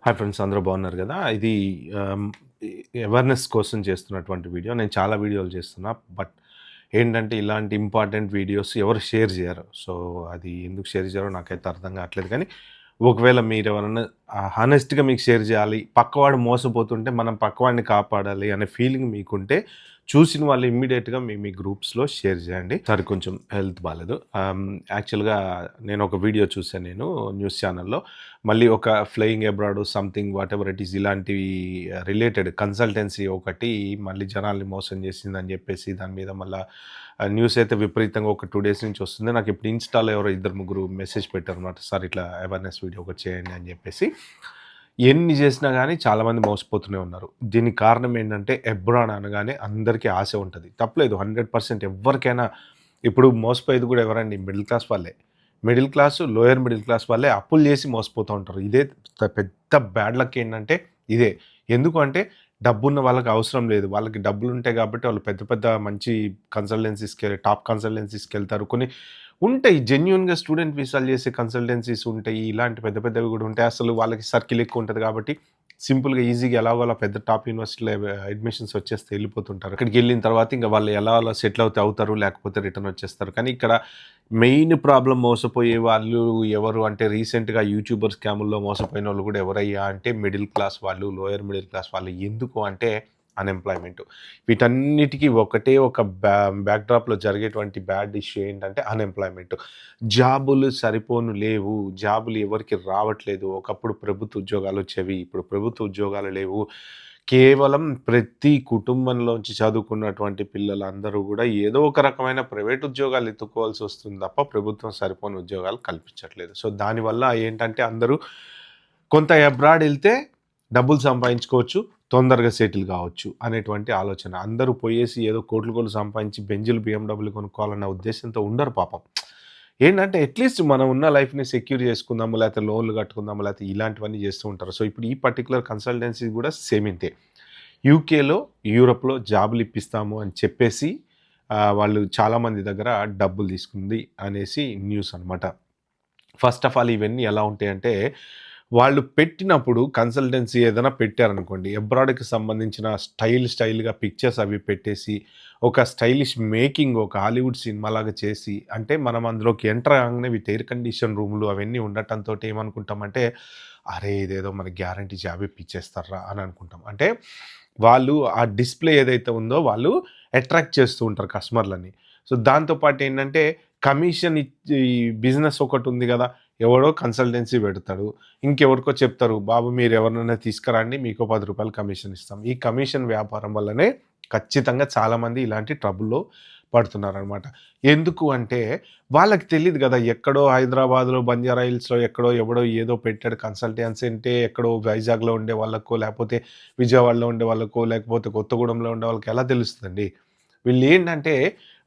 Hi friends, అందరూ బాగున్నారు కదా. ఇది ఆమ్, అవేర్నెస్ కోసం చేస్తున్నటువంటి వీడియో. నేను చాలా వీడియోలు చేస్తున్నా. బట్ ఏంటంటే ఇలాంటి ఇంపార్టెంట్ వీడియోస్ ఎవరు షేర్ చేయరు. సో అది ఎందుకు షేర్ చేయరో నాకైతే అర్థం కావట్లేదు. కానీ ఒకవేళ మీరు ఎవరన్నా హానెస్ట్గా మీకు షేర్ చేయాలి, పక్కవాడు మోసపోతుంటే మనం పక్కవాడిని కాపాడాలి అనే ఫీలింగ్ మీకుంటే చూసిన వాళ్ళు ఇమ్మీడియట్గా మీ గ్రూప్స్లో షేర్ చేయండి. సరే, కొంచెం హెల్త్ బాగాలేదు. యాక్చువల్గా నేను ఒక వీడియో చూసాను, నేను న్యూస్ ఛానల్లో. మళ్ళీ ఒక flying abroad something what ever it is, ఇలాంటివి రిలేటెడ్ కన్సల్టెన్సీ ఒకటి మళ్ళీ జనాల్ని మోసం చేసిందని చెప్పేసి దాని మీద మళ్ళీ న్యూస్ అయితే విపరీతంగా ఒక 2 డేస్ నుంచి వస్తుంది. నాకు ఇప్పుడు ఇన్స్టాలో ఎవరో 2-3 మెసేజ్ పెట్టారు అనమాట, సార్ ఇట్లా అవేర్నెస్ వీడియో ఒకటి చేయండి అని చెప్పేసి. ఎన్ని చేసినా కానీ చాలామంది మోసపోతూనే ఉన్నారు. దీనికి కారణం ఏంటంటే, అబ్రాడ్ అనగానే అందరికీ ఆశ ఉంటుంది. తప్పలేదు, 100% ఎవరికైనా. ఇప్పుడు మోసపోయేది కూడా ఎవరండి? మిడిల్ క్లాస్ వాళ్ళే. Middle class, lower middle class వాళ్ళే అప్పులు చేసి మోసపోతూ ఉంటారు. ఇదే పెద్ద బ్యాడ్ లక్ ఏంటంటే ఇదే. ఎందుకు అంటే డబ్బున్న వాళ్ళకి అవసరం లేదు. వాళ్ళకి డబ్బులుంటాయి కాబట్టి వాళ్ళు పెద్ద పెద్ద మంచి టాప్ కన్సల్టెన్సీస్‌కి వెళ్తారు. కొన్ని ఉంటాయి జెన్యూన్‌గా స్టూడెంట్ వీసాలు చేసే కన్సల్టెన్సీస్ ఉంటాయి. ఇలాంటి పెద్ద పెద్దవి కూడా ఉంటాయి. అసలు వాళ్ళకి సర్కిల్ ఎక్కువ ఉంటది కాబట్టి సింపుల్‌గా ఈజీగా ఎలాగోలా పెద్ద టాప్ యూనివర్సిటీలో అడ్మిషన్స్ వచ్చేస్తే వెళ్ళిపోతుంటారు. అక్కడికెళ్ళిన తర్వాత ఇంక వాళ్ళు ఎలా అలా సెటిల్ అవుతారు, లేకపోతే రిటర్న్ వచ్చేస్తారు. కానీ ఇక్కడ మెయిన్ ప్రాబ్లమ్ మోసపోయే వాళ్ళు ఎవరు అంటే, రీసెంట్‌గా యూట్యూబర్ స్కాముల్లో మోసపోయినోళ్ళు కూడా ఎవరయ్యా అంటే మిడిల్ క్లాస్ వాళ్ళు, లోయర్ మిడిల్ క్లాస్ వాళ్ళు. ఎందుకు అంటే అన్‌ఎంప్లాయ్‌మెంట్. వీటన్నిటికి ఒకటే ఒక బ్యాక్‌డ్రాప్‌లో జరిగేటువంటి బ్యాడ్ ఇష్యూ ఏంటంటే అన్‌ఎంప్లాయ్‌మెంట్. జాబులు సరిపోను లేవు. జాబులు ఎవరికీ రావట్లేదు. ఒకప్పుడు ప్రభుత్వ ఉద్యోగాలొచ్చేవి. ఇప్పుడు ప్రభుత్వ ఉద్యోగాలు లేవు. కేవలం ప్రతి కుటుంబంలోంచి చదువుకున్నటువంటి పిల్లలందరూ గూడా ఏదో ఒక రకమైన ప్రైవేట్ ఉద్యోగాలు ఎత్తుక్కోవాల్సొస్తుంది తప్ప, ప్రభుత్వం సరిపోని ఉద్యోగాలు కల్పించట్లేదు. సో, దానివల్ల ఏంటంటే అందరూ కొంత అబ్రాడ్ ఎళ్తే డబ్బులు సంపాదించుకోవచ్చు, తొందరగా సెటిల్ గావచ్చు అనేటువంటి ఆలోచన. అందరూ పోయేసి ఏదో కోట్లు కోట్లు సంపాదించి బెంజులు, బీఎండబ్ల్యూ కొనుక్కోవాలన్న ఉద్దేశ్యంతో ఉండరు పాపం. ఏంటంటే అట్‌లీస్ట్ మనం ఉన్న లైఫ్‌ని సెక్యూర్ చేసుకుందాము, లేకపోతే లోన్‌లు కట్టుకుందాము, లేకపోతే ఇలాంటివన్నీ చేస్తూ ఉంటారు. సో, ఇప్పుడు ఈ పర్టిక్యులర్ కన్సల్టెన్సీ కూడా సేమ్ ఇంతే. యూకేలో, యూరోప్‌లో జాబులు ఇప్పిస్తాము అని చెప్పేసి వాళ్ళు చాలామంది దగ్గర డబ్బులు తీసుకుంది అనేసి న్యూస్ అనమాట. ఫస్ట్ ఆఫ్ ఆల్ ఇవన్నీ ఎలా ఉంటాయంటే, వాళ్ళు పెట్టినప్పుడు కన్సల్టెన్సీ ఏదైనా పెట్టారనుకోండి, అబ్రాడ్‌కి సంబంధించిన స్టైల్‌గా పిక్చర్స్ అవి పెట్టేసి, ఒక స్టైలిష్ మేకింగ్ ఒక హాలీవుడ్ సినిమాలాగా చేసి, అంటే మనం అందులోకి ఎంటర్ అవ్వంగానే విత్ ఎయిర్ కండిషన్ రూమ్‌లు అవన్నీ ఉండటంతోటి ఏమనుకుంటామంటే, అరే! ఇదేదో మనకి గ్యారంటీ జాబ్ ఇప్పిచ్చేస్తార్రా అని అనుకుంటాం. అంటే వాళ్ళు ఆ డిస్‌ప్లే ఏదైతే ఉందో వాళ్ళు అట్రాక్ట్ చేస్తూ ఉంటారు కస్టమర్‌లని. సో, దాంతో పాటు ఏంటంటే కమిషన్ ఇచ్చి బిజినెస్ ఒకటుంది గదా. ఎవడో కన్సల్టెన్సీ పెడతాడు. ఇంకెవరికో చెప్తారు, బాబు మీరు ఎవరినైనా తీసుకురండి, మీకో రూ. 10 కమిషన్ ఇస్తాం. ఈ కమిషన్ వ్యాపారం వల్లనే ఖచ్చితంగా చాలామంది ఇలాంటి ట్రబుల్‌లో పడుతున్నారనమాట. ఎందుకు అంటే వాళ్ళకి తెలీదు గదా. ఎక్కడో హైదరాబాద్‌లో, బంజారా హిల్స్‌లో ఎక్కడో ఎవడో ఏదో పెట్టాడు కన్సల్టెన్సీ అంటే, ఎక్కడో వైజాగ్‌లో ఉండే వాళ్ళకో, లేకపోతే విజయవాడలో ఉండే వాళ్ళకో, లేకపోతే కొత్తగూడెంలో ఉండే వాళ్ళకి ఎలా తెలుస్తదండి? వీళ్ళేంటంటే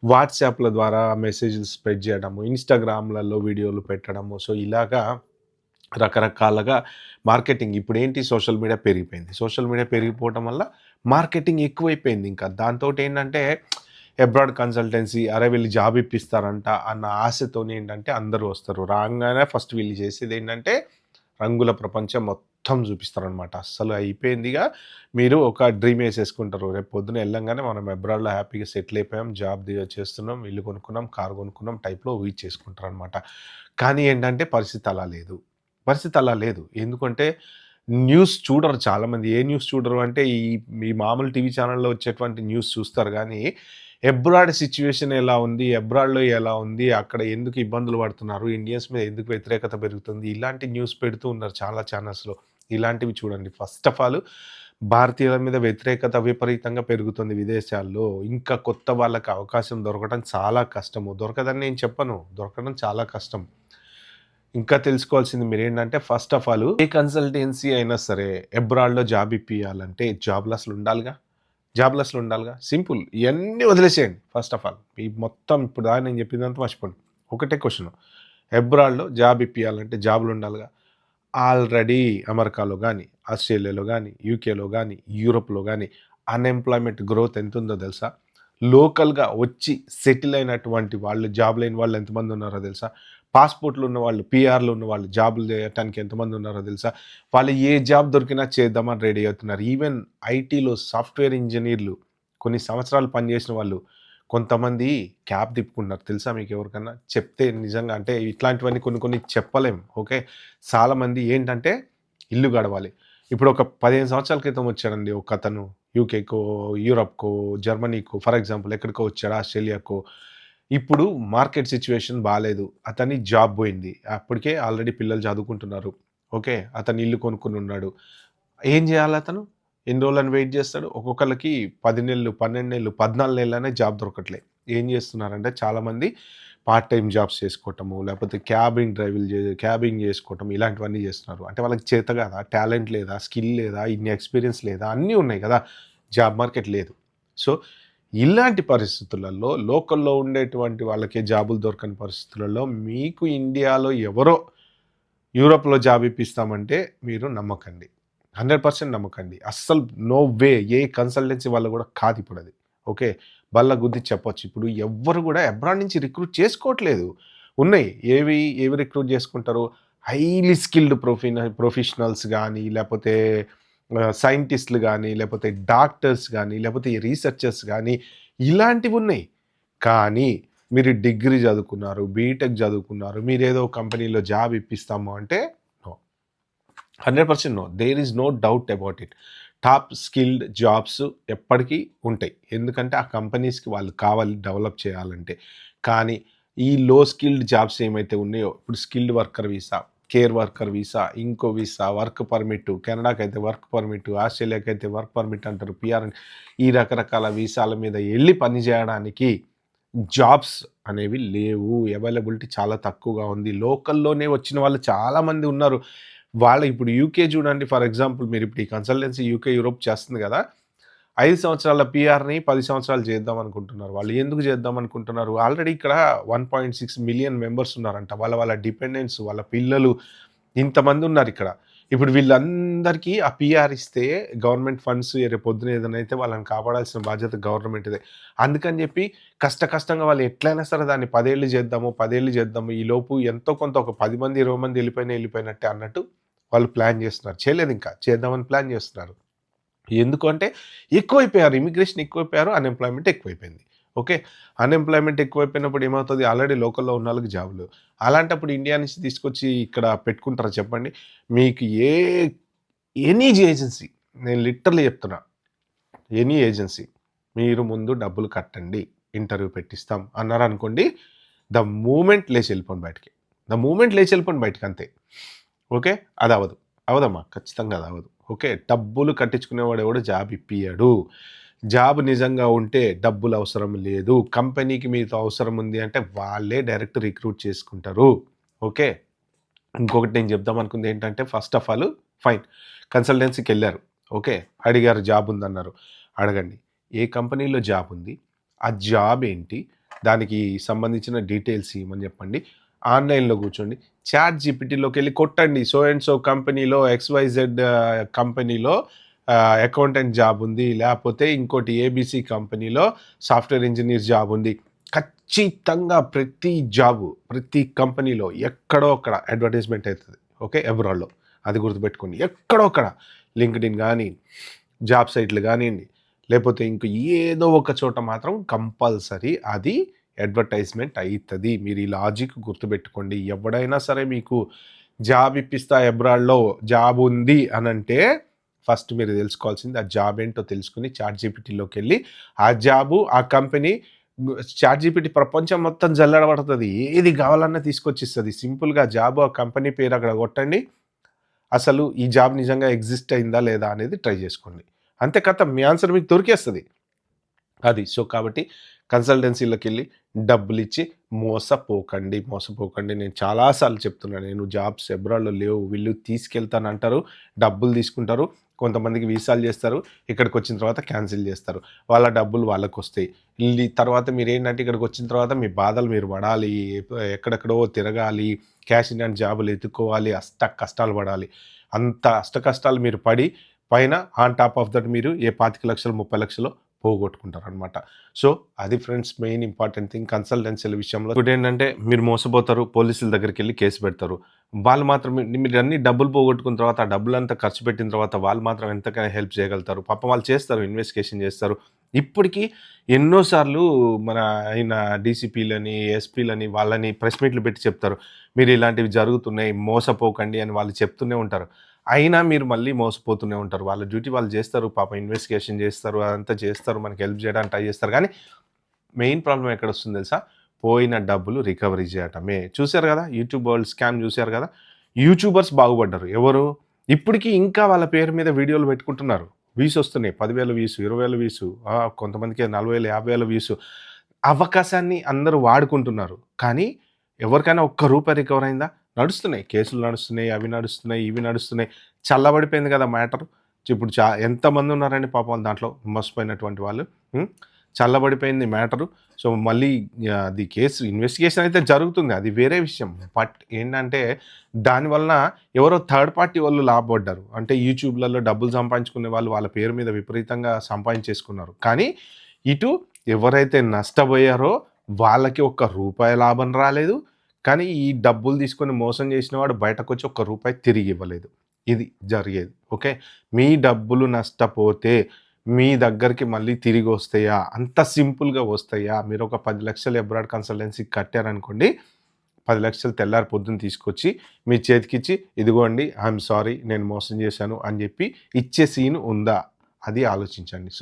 వాట్సాప్‌ల ద్వారా మెసేజ్‌లు స్ప్రెడ్ జేయడము, ఇన్‌స్టాగ్రామ్‌లలో వీడియోలు పెట్టడము. సో, ఇలాగా రకరకాలుగా మార్కెటింగ్ ఇప్పుడేంటి, సోషల్ మీడియా పెరిగిపోయింది. సోషల్ మీడియా పెరిగిపోవటం వల్ల మార్కెటింగ్ ఎక్కువైపోయింది ఇంకా. దాంతోటేంటంటే అబ్రాడ్ కన్సల్టెన్సీ, అరే! వీళ్ళు జాబ్ ఇప్పిస్తారంట అన్న ఆశతోని ఏంటంటే అందరూ వస్తారు. రాంగానే ఫస్ట్ వీళ్ళు చేసేదేంటంటే రంగుల ప్రపంచం మొత్తం చూపిస్తారనమాట. అస్సలు అయిపోయిందిగా. మీరు ఒక డ్రీమ్ ఏసేసుకుంటారు. రేపు పొద్దున ఎళ్ళంగానే మనం అబ్రాడ్‌లో హ్యాపీగా సెటిల్ అయిపోయాం. జాబ్ చేస్తున్నాం, ఇల్లు కొనుక్కున్నాం, కారు కొనుక్కున్నాం టైప్‌లో ఊహించేసుకుంటారనమాట. కానీ ఏంటంటే పరిస్థితి అలా లేదు. పరిస్థితి అలా లేదు. ఎందుకంటే న్యూస్ చూడరు చాలామంది. ఏ న్యూస్ చూడరు అంటే ఈ మామూలు టీవీ ఛానెల్‌లో వచ్చేటువంటి న్యూస్ చూస్తారు గానీ, అబ్రాడ్ సిట్యుయేషన్ ఎలా ఉంది? అబ్రాడ్‌లో ఎలా ఉంది? అక్కడ ఎందుకు ఇబ్బందులు పడుతున్నారు? ఇండియన్స్ మీద ఎందుకు వ్యతిరేకత పెరుగుతుంది? ఇలాంటి న్యూస్ పెడుతూ ఉన్నారు చాలా ఛానల్స్‌లో. ఇలాంటివి చూడండి. ఫస్ట్ ఆఫ్ ఆల్ భారతీయుల మీద వ్యతిరేకత విపరీతంగా పెరుగుతుంది విదేశాల్లో. ఇంకా కొత్త వాళ్ళకి అవకాశం దొరకడం చాలా కష్టము. దొరకదని నేను చెప్పను. దొరకడం చాలా కష్టం. ఇంకా తెలుసుకోవాల్సింది మీరేంటంటే, first of all A consultancy అయినా సరే అబ్రాడ్‌లో జాబ్ ఇప్పియాలంటే జాబ్‌లెస్‌లు ఉండాలిగా. సింపుల్. ఇయన్నీ వదిలేసేయండి ఫస్ట్ ఆఫ్ ఆల్. ఈ మొత్తం ఇప్పుడు దాకా నేను చెప్పిందంతా మర్చిపోండి. ఒకటే క్వెషను. అబ్రాడ్‌లో జాబ్ ఇప్పియాలంటే జాబ్‌లుండాలిగా. ఆల్రెడీ అమెరికాలో గానీ, ఆస్ట్రేలియాలో గానీ, యూకేలో గానీ, యూరోప్‌లో గానీ అన్‌ఎంప్లాయ్‌మెంట్ గ్రోత్ ఎంతుందో తెలుసా? లోకల్‌గా వచ్చి సెటిల్ అయినటువంటి వాళ్ళు, జాబ్ లేని వాళ్ళు ఎంతమంది ఉన్నారో తెలుసా? పాస్‌పోర్ట్‌లు ఉన్నవాళ్ళు, పీఆర్‌లు ఉన్నవాళ్ళు జాబులు చేయటానికి ఎంతమంది ఉన్నారో తెలుసా? వాళ్ళు ఏ జాబ్ దొరికినా చేద్దామని రెడీ అవుతున్నారు. ఈవెన్ ఐటీలో సాఫ్ట్‌వేర్ ఇంజినీర్లు కొన్ని సంవత్సరాలు పనిచేసిన వాళ్ళు కొంతమంది క్యాప్ తిప్పుకుంటున్నారు. తెలుసా మీకెవరికన్నా? చెప్తే నిజంగా అంటే ఇట్లాంటివన్నీ కొన్ని కొన్ని చెప్పలేం. ఓకే. చాలామంది ఏంటంటే ఇల్లు గడవాలి. ఇప్పుడు ఒక 15 సంవత్సరాల క్రితం వచ్చాడండి ఒకతను యూకేకో, యూరప్‌కో, జర్మనీకో ఫర్ ఎగ్జాంపుల్ ఎక్కడికో వచ్చాడు ఆస్ట్రేలియాకో. ఇప్పుడు మార్కెట్ సిట్యుయేషన్ బాలేదు. అతని జాబ్ పోయింది. అప్పటికే ఆల్రెడీ పిల్లలు చదువుకుంటున్నారు. ఓకే. అతను ఇల్లు కొనుక్కొనున్నాడు. ఏం జేయాలతను? ఎన్ని రోజులని వెయిట్ జేస్తాడు? ఒక్కొక్కళ్ళకి 10 నెలలు, 12 నెలలు, 14 నెలలనే జాబ్ దొరకట్లే. ఏం జేస్తున్నారంటే చాలామంది పార్ట్ టైమ్ జాబ్స్ చేసుకోవటము, లేపోతే క్యాబింగ్ జేసుకోవటం ఇలాంటివన్నీ జేస్తున్నారు. అంటే వాళ్ళకి చేత గాదా? టాలెంట్ లేదా? స్కిల్ లేదా? ఇన్ని ఎక్స్‌పీరియన్స్ లేదా? అన్నీ ఉన్నాయి గదా! జాబ్ మార్కెట్ లేదు. సో, ఇలాంటి పరిస్థితులలో లోకల్‌లో ఉండేటువంటి వాళ్ళకే జాబులు దొరకని పరిస్థితులలో మీకు ఇండియాలో ఎవరో యూరోప్‌లో జాబ్ ఇప్పిస్తామంటే మీరు నమ్మకండి. 100% నమ్మకండి. అస్సలు నో వే. ఏ కన్సల్టెన్సీ వాళ్ళు గూడా కాదిప్పుడది. ఓకే. బల్ల గుద్ది చెప్పొచ్చు. ఇప్పుడు ఎవ్వరు గూడా అబ్రాడ్ నుంచి రిక్రూట్ చేసుకోవట్లేదు. ఉన్నాయి. ఏవి రిక్రూట్ చేసుకుంటారు? హైలీ స్కిల్డ్ ప్రొఫెషనల్స్ గానీ, లేపోతే సైంటిస్ట్‌లు గానీ, లేపోతే డాక్టర్స్ గానీ, లేపోతే రీసెర్చర్స్ గానీ, ఇలాంటివున్నాయి. కానీ మీరు డిగ్రీ చదువుకున్నారు, బీటెక్ చదువుకున్నారు, మీరేదో కంపెనీలో జాబ్ ఇప్పిస్తాము అంటే no. 100% no. There is no doubt about it. Top skilled jobs ఎప్పటికీ ఉంటాయి. ఎందుకంటే ఆ కంపెనీస్‌కి వాళ్ళు కావాలి డెవలప్ చేయాలంటే. కానీ ఈ లో స్కిల్డ్ జాబ్స్ ఏమైతే ఉన్నాయో ఇప్పుడు skilled worker visa, care worker visa, ఇంకో వీసా, వర్క్ పర్మిట్, కెనడాకైతే వర్క్ పర్మిట్, ఆస్ట్రేలియాకైతే వర్క్ పర్మిట్ అంటారు. పీఆర్ ఈ రకరకాల వీసాల మీద ఎళ్లి పని చేయడానికి జాబ్స్ అనేవి లేవు. అవైలబిలిటీ చాలా తక్కువగా ఉంది. లోకల్‌లోనే వచ్చిన వాళ్ళు చాలామంది ఉన్నారు. ఇప్పుడు యూకే చూడండి ఫర్ ఎగ్జాంపుల్ మీరిప్పుడు ఈ కన్సల్టెన్సీ యూకే, యూరోప్ చేస్తుంది గదా! 5 సంవత్సరాల పీఆర్‌ని 10 సంవత్సరాలు చేద్దాం అనుకుంటున్నారు. వాళ్ళు ఎందుకు చేద్దాం అనుకుంటున్నారు? ఆల్రెడీ ఇక్కడ 1.6 మిలియన్ మెంబర్స్ ఉన్నారంట. వాళ్ళ డిపెండెంట్స్, వాళ్ళ పిల్లలు ఇంతమందున్నారిక్కడ. ఇప్పుడు వీళ్ళందరికీ ఆ పీఆర్ ఇస్తే గవర్నమెంట్ ఫండ్స్ రేపొద్దున ఏదైనా అయితే వాళ్ళని కాపాడాల్సిన బాధ్యత గవర్నమెంట్‌దే. అందుకని జెప్పి కష్టంగా వాళ్ళు ఎట్లైనా సరే దాన్ని 10 ఏళ్ళు చేద్దాము, 10 ఏళ్ళు చేద్దాము. ఈలోపు ఎంతో కొంత ఒక 10 మంది, 20 మంది ఎళ్ళిపోయినట్టే అన్నట్టు వాళ్ళు ప్లాన్ చేస్తున్నారు. చేయలేదింకా. చేద్దామని ప్లాన్ చేస్తున్నారు. ఎందుకు అంటే ఎక్కువైపోయారు. ఇమిగ్రేషన్ ఎక్కువైపోయారు. అన్‌ఎంప్లాయ్‌మెంట్ ఎక్కువైపోయింది. ఓకే. అన్‌ఎంప్లాయ్‌మెంట్ ఎక్కువైపోయినప్పుడు ఏమవుతది? ఆల్రెడీ లోకల్‌లో ఉన్నోళ్ళకి జాబ్‌లు. అలాంటప్పుడు ఇండియా నుంచి తీసుకొచ్చి ఇక్కడ పెట్టుకుంటారా చెప్పండి? మీకు ఎనీ ఏజెన్సీ నేను లిటరల్లీ చెప్తున్నా. ఎనీ ఏజెన్సీ మీరు ముందు డబ్బులు కట్టండి. ఇంటర్వ్యూ పెట్టిస్తాం అన్నారనుకోండి. ద మూమెంట్ లేచి ఎళ్ళిపోండి బయటికి. ద మూమెంట్ లేచి ఎళ్ళిపోండి బయటికి అంతే. ఓకే. అదవ్వదు. అవ్వదమ్మా. ఖచ్చితంగా అదవ్వదు. ఓకే. డబ్బులు కట్టించుకునేవాడు ఎవడు జాబ్ ఇప్పియడు. జాబ్ నిజంగా ఉంటే డబ్బులు అవసరం లేదు. కంపెనీకి మీతో అవసరం ఉంది అంటే వాళ్ళే డైరెక్ట్ రిక్రూట్ చేసుకుంటారు. ఓకే. ఇంకొకటి నేను చెప్దాం అనుకుంది ఏంటంటే ఫస్ట్ ఆఫ్ ఆల్ ఫైన్. కన్సల్టెన్సీకెళ్లారు. ఓకే. అడిగారు జాబ్ ఉందన్నారు. అడగండి. ఏ కంపెనీలో జాబ్ ఉంది? ఆ జాబ్ ఏంటి? దానికి సంబంధించిన డీటెయిల్స్ ఇయ్యమని చెప్పండి. ఆన్‌లైన్‌లో కూర్చోండి. చాట్ జీపీటీలోకెళ్ళి కొట్టండి. సో అండ్ సో కంపెనీలో ఎక్స్‌వైజెడ్ కంపెనీలో అకౌంటెంట్ జాబ్ ఉంది. లేపోతే ఇంకోటి ఏబీసీ కంపెనీలో సాఫ్ట్‌వేర్ ఇంజినీర్ జాబ్ ఉంది. ఖచ్చితంగా ప్రతి కంపెనీలో ఎక్కడో అక్కడ అడ్వర్టైజ్‌మెంట్ అయితది. ఓకే. అబ్రాడ్‌లో. అది గుర్తుపెట్టుకోండి. ఎక్కడో అక్కడ లింక్డ్ఇన్ గానీ, జాబ్ సైట్‌లు గానియండి, లేపోతే ఇంక ఏదో ఒక చోట మాత్రం కంపల్సరీ అది అడ్వర్టైజ్‌మెంట్ అయితది. మీరు ఈ లాజిక్ గుర్తుపెట్టుకోండి. ఎవడైనా సరే మీకు జాబ్ ఇప్పిస్తా అబ్రాడ్‌లో జాబ్ ఉంది అనంటే ఫస్ట్ మీరు తెలుసుకోవాల్సింది ఆ జాబ్ ఏంటో తెలుసుకొని చాట్ జీపీటీలోకెళ్ళి ఆ జాబు, ఆ కంపెనీ చాట్ జీపీటీ ప్రపంచం మొత్తం జల్లెడబడతది. ఏది కావాలన్నా తీసుకొచ్చిస్తది. సింపుల్‌గా జాబు, ఆ కంపెనీ పేరు అక్కడ కొట్టండి. అసలు ఈ జాబ్ నిజంగా ఎగ్జిస్ట్ అయిందా లేదా అనేది ట్రై చేసుకోండి. అంతే ఖతం. మీ ఆన్సర్ మీకు దొరికేస్తది. అది. సో, కాబట్టి కన్సల్టెన్సీలకెళ్ళి డబ్బులిచ్చి మోసపోకండి. నేను చాలా సార్లు చెప్తున్నా. నేను జాబ్స్ అబ్రాడ్‌లో లేవు. వీళ్ళు తీసుకెళ్తానంటారు. డబ్బులు తీసుకుంటారు. కొంతమందికి వీసాలు చేస్తారు. ఇక్కడికొచ్చిన తర్వాత క్యాన్సిల్ చేస్తారు. వాళ్ళ డబ్బులు వాళ్ళకొస్తాయి. తర్వాత మీరేంటంటే ఇక్కడికొచ్చిన తర్వాత మీ బాధలు మీరు పడాలి. ఎక్కడెక్కడో తిరగాలి. క్యాష్ ఇన్ హ్యాండ్ జాబులు ఎతుక్కోవాలి. కష్టాలు పడాలి. అంత అష్ట కష్టాలు మీరు పడి పైన ఆన్ టాప్ ఆఫ్ దట్ మీరు ఏ 25,00,000, 30,00,000 పోగొట్టుకుంటారనమాట. సో, అది ఫ్రెండ్స్ మెయిన్ ఇంపార్టెంట్ థింగ్ కన్సల్టెన్సీల విషయంలో. ఇంకోటేంటంటే మీరు మోసపోతారు, పోలీసుల దగ్గరికెళ్లి కేసు పెడతారు. వాళ్ళు మాత్రం మీరన్ని డబ్బులు పోగొట్టుకున్న తర్వాత, ఆ డబ్బులంతా ఖర్చు పెట్టిన తర్వాత వాళ్ళు మాత్రం ఎంతకైనా హెల్ప్ చేయగలుగుతారు. పాపం వాళ్ళు చేస్తారు, ఇన్వెస్టిగేషన్ చేస్తారు. ఇప్పటికి ఎన్నో సార్లు మన ఆయన డీసీపీలని, ఎస్పీలని వాళ్ళని ప్రెస్ మీట్లు పెట్టి చెప్తారు. మీరు ఇలాంటివి జరుగుతున్నాయి, మోసపోకండి అని వాళ్ళు చెప్తూనే ఉంటారు. అయినా మీరు మళ్ళీ మోసపోతూనే ఉంటారు. వాళ్ళ డ్యూటీ వాళ్ళు జేస్తారు. పాపం ఇన్వెస్టిగేషన్ జేస్తారు. అదంతా చేస్తారు. మనకి హెల్ప్ జేయడానికి ట్రై జేస్తారు. కానీ మెయిన్ ప్రాబ్లమ్ ఎక్కడొస్తుందో తెలుసా? పోయిన డబ్బులు రికవరీ జేయటమే. చూసారు గదా! యూట్యూబ్ వరల్డ్ స్కామ్ జూసారు గదా! యూట్యూబర్స్ బాగుపడ్డారు. ఎవరు? ఇప్పటికి ఇంకా వాళ్ళ పేరు మీద వీడియోలు పెట్టుకుంటున్నారు. వ్యూస్ ఒస్తున్నాయి. 10,000 వ్యూస్, 20,000 వ్యూస్, కొంతమందికి 40,000, 50,000 వ్యూస్. అవకాశాన్ని అందరూ వాడుకుంటున్నారు. కానీ ఎవరికైనా ఒక్క రూపాయి రికవర్ అయిందా? నడుస్తున్నాయి. కేసులు నడుస్తున్నాయి. అవి నడుస్తున్నాయి. ఇవి నడుస్తున్నాయి. చల్లబడిపోయింది గదా మ్యాటరు. ఇప్పుడు ఎంతమందున్నారండి పాపం దాంట్లో మోసపోయినటువంటి వాళ్ళు. హ్మ్. చల్లబడిపోయింది మ్యాటరు. సో, మళ్ళీ అది కేసు ఇన్వెస్టిగేషన్ అయితే జరుగుతుంది. అది వేరే విషయం. బట్ ఏంటంటే దానివలన ఎవరో థర్డ్ పార్టీ వాళ్ళు లాభపడ్డారు. అంటే యూట్యూబ్‌లలో డబ్బులు సంపాదించుకునే వాళ్ళు వాళ్ళ పేరు మీద విపరీతంగా సంపాదించేసుకున్నారు. కానీ ఇటు ఎవరైతే నష్టపోయారో వాళ్ళకి ఒక్క రూపాయి లాభం రాలేదు. కానీ ఈ డబ్బులు తీసుకొని మోసం చేసిన వాడు బయటకొచ్చి ఒక్క రూపాయి తిరిగి ఇవ్వలేదు. ఇది జరిగేది. ఓకే. మీ డబ్బులు నష్టపోతే మీ దగ్గరికి మళ్ళీ తిరిగొస్తాయా? అంత సింపుల్‌గా వస్తాయా? మీరొక 10,00,000 అబ్రాడ్ కన్సల్టెన్సీకి కట్టారనుకోండి. 10,00,000 తెల్లారి పొద్దున తీసుకొచ్చి మీ చేతికిచ్చి, ఇదిగోండి ఐయామ్ సారీ నేను మోసం చేశాను అని జెప్పి ఇచ్చే సీన్ ఉందా? అది ఆలోచించండి. సో